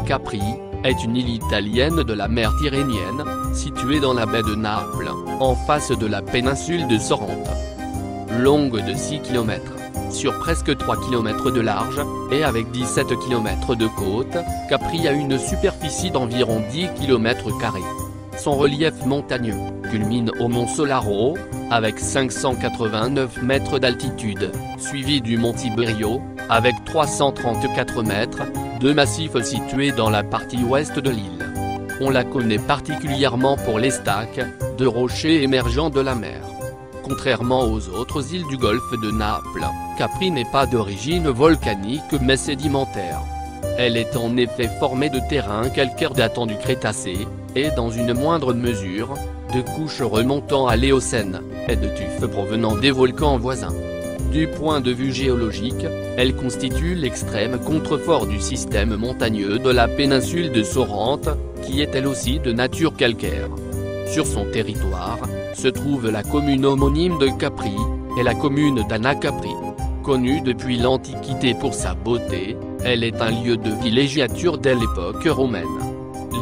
Capri est une île italienne de la mer Tyrrhénienne, située dans la baie de Naples, en face de la péninsule de Sorrente. Longue de 6 km, sur presque 3 km de large, et avec 17 km de côte, Capri a une superficie d'environ 10 km². Son relief montagneux culmine au mont Solaro, avec 589 mètres d'altitude, suivi du mont Tiberio, avec 334 mètres, deux massifs situés dans la partie ouest de l'île. On la connaît particulièrement pour les stacks de rochers émergeant de la mer. Contrairement aux autres îles du golfe de Naples, Capri n'est pas d'origine volcanique mais sédimentaire. Elle est en effet formée de terrains calcaires datant du Crétacé, et dans une moindre mesure, de couches remontant à l'Éocène, et de tufs provenant des volcans voisins. Du point de vue géologique, elle constitue l'extrême contrefort du système montagneux de la péninsule de Sorrente, qui est elle aussi de nature calcaire. Sur son territoire, se trouve la commune homonyme de Capri, et la commune d'Anacapri. Connue depuis l'Antiquité pour sa beauté, elle est un lieu de villégiature dès l'époque romaine.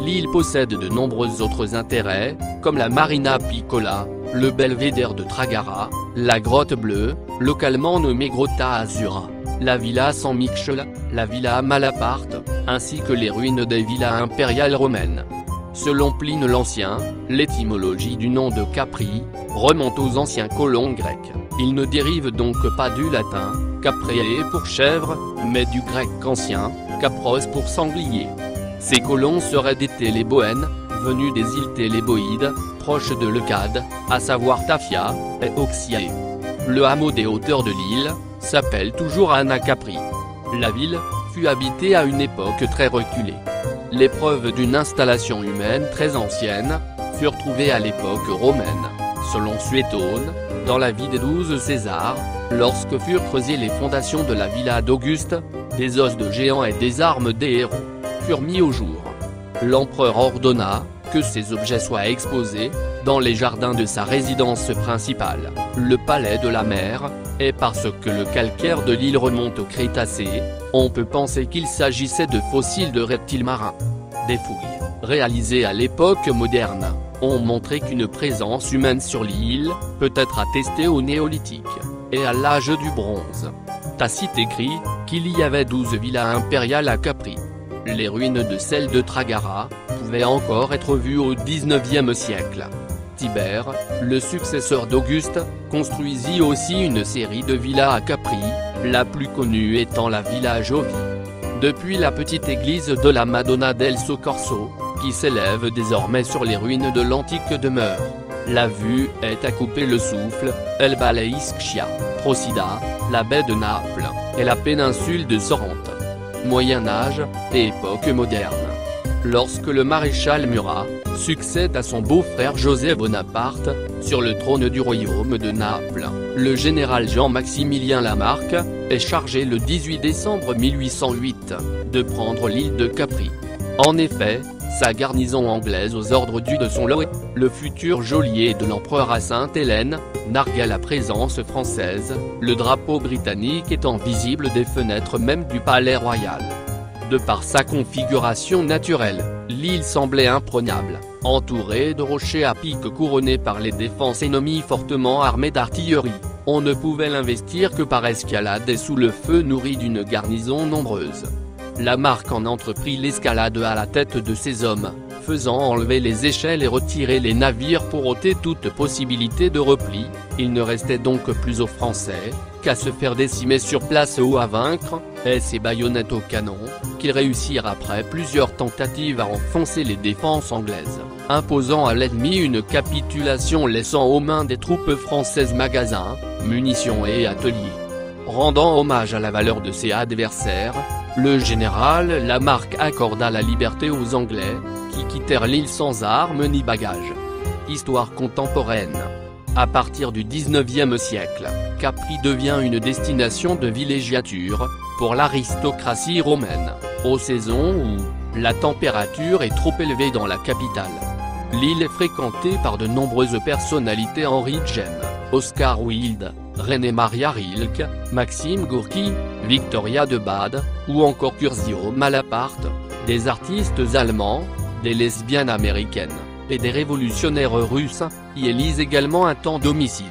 L'île possède de nombreux autres intérêts, comme la Marina Piccola, le belvédère de Tragara, la Grotte Bleue, localement nommée Grotta Azzurra, la Villa San Michele, la Villa Malaparte, ainsi que les ruines des villas impériales romaines. Selon Pline l'Ancien, l'étymologie du nom de Capri remonte aux anciens colons grecs. Il ne dérive donc pas du latin, capree pour chèvre, mais du grec ancien, capros pour sanglier. Ces colons seraient des Téléboènes, venus des îles Téléboïdes, proches de Leucade, à savoir Tafia et Oxiae. Le hameau des hauteurs de l'île s'appelle toujours Anacapri. La ville fut habitée à une époque très reculée. Les preuves d'une installation humaine très ancienne furent trouvées à l'époque romaine, selon Suétone, dans la vie des 12 Césars, lorsque furent creusées les fondations de la villa d'Auguste, des os de géants et des armes des héros furent mis au jour. L'empereur ordonna que ces objets soient exposés dans les jardins de sa résidence principale, le palais de la mer, et parce que le calcaire de l'île remonte au Crétacé, on peut penser qu'il s'agissait de fossiles de reptiles marins. Des fouilles, réalisées à l'époque moderne, ont montré qu'une présence humaine sur l'île peut être attestée au néolithique et à l'âge du bronze. Tacite écrit qu'il y avait 12 villas impériales à Capri. Les ruines de celle de Tragara pouvaient encore être vues au XIXe siècle. Tibère, le successeur d'Auguste, construisit aussi une série de villas à Capri, la plus connue étant la Villa Jovi. Depuis la petite église de la Madonna del Soccorso, qui s'élève désormais sur les ruines de l'antique demeure, la vue est à couper le souffle, El Valle Ischia, Procida, la baie de Naples, et la péninsule de Sorrente. Moyen-Âge et époque moderne. Lorsque le maréchal Murat succède à son beau-frère José Bonaparte sur le trône du royaume de Naples, le général Jean-Maximilien Lamarque est chargé le 18 décembre 1808 de prendre l'île de Capri. En effet, sa garnison anglaise aux ordres de son lord, le futur geôlier de l'empereur à Sainte-Hélène, narguait la présence française, le drapeau britannique étant visible des fenêtres même du palais royal. De par sa configuration naturelle, l'île semblait imprenable, entourée de rochers à pic couronnés par les défenses ennemies fortement armées d'artillerie. On ne pouvait l'investir que par escalade et sous le feu nourri d'une garnison nombreuse. Lamarque en entreprit l'escalade à la tête de ses hommes, faisant enlever les échelles et retirer les navires pour ôter toute possibilité de repli. Il ne restait donc plus aux Français qu'à se faire décimer sur place ou à vaincre, et ses baïonnettes au canon, qu'ils réussirent après plusieurs tentatives à enfoncer les défenses anglaises, imposant à l'ennemi une capitulation laissant aux mains des troupes françaises magasins, munitions et ateliers. Rendant hommage à la valeur de ses adversaires, le général Lamarque accorda la liberté aux Anglais, qui quittèrent l'île sans armes ni bagages. Histoire contemporaine. À partir du XIXe siècle, Capri devient une destination de villégiature pour l'aristocratie romaine, aux saisons où la température est trop élevée dans la capitale. L'île est fréquentée par de nombreuses personnalités: Henri Djem, Oscar Wilde, René Maria Rilke, Maxime Gorki, Victoria de Bade, ou encore Curzio Malaparte. des artistes allemands, des lesbiennes américaines, et des révolutionnaires russes, y élisent également un temps domicile.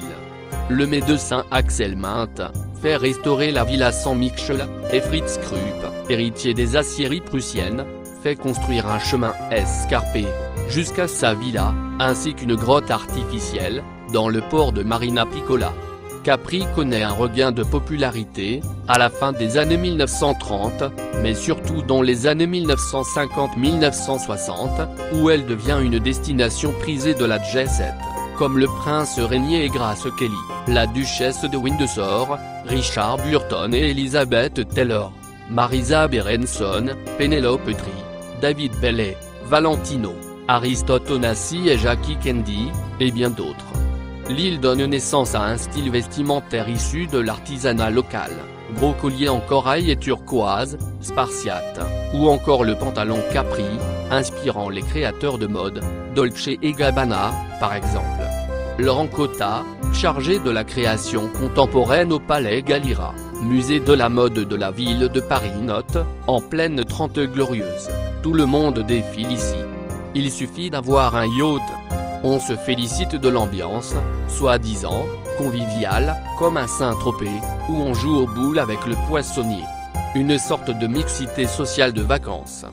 Le médecin Axel Minte fait restaurer la villa Saint-Michel, et Fritz Krupp, héritier des aciéries prussiennes, fait construire un chemin escarpé jusqu'à sa villa, ainsi qu'une grotte artificielle, dans le port de Marina Piccola. Capri connaît un regain de popularité, à la fin des années 1930, mais surtout dans les années 1950-1960, où elle devient une destination prisée de la jet-set, comme le prince Rainier et Grace Kelly, la duchesse de Windsor, Richard Burton et Elizabeth Taylor, Marisa Berenson, Penelope Tree, David Bailey, Valentino, Aristote Onassis et Jackie Kennedy, et bien d'autres. L'île donne naissance à un style vestimentaire issu de l'artisanat local, gros collier en corail et turquoise, spartiate, ou encore le pantalon Capri, inspirant les créateurs de mode, Dolce et Gabbana, par exemple. Laurent Cotta, chargé de la création contemporaine au Palais Galliera, musée de la mode de la ville de Paris, note, en pleine 30 glorieuse, tout le monde défile ici. Il suffit d'avoir un yacht. On se félicite de l'ambiance, soi-disant, conviviale, comme à Saint-Tropez, où on joue aux boules avec le poissonnier. Une sorte de mixité sociale de vacances.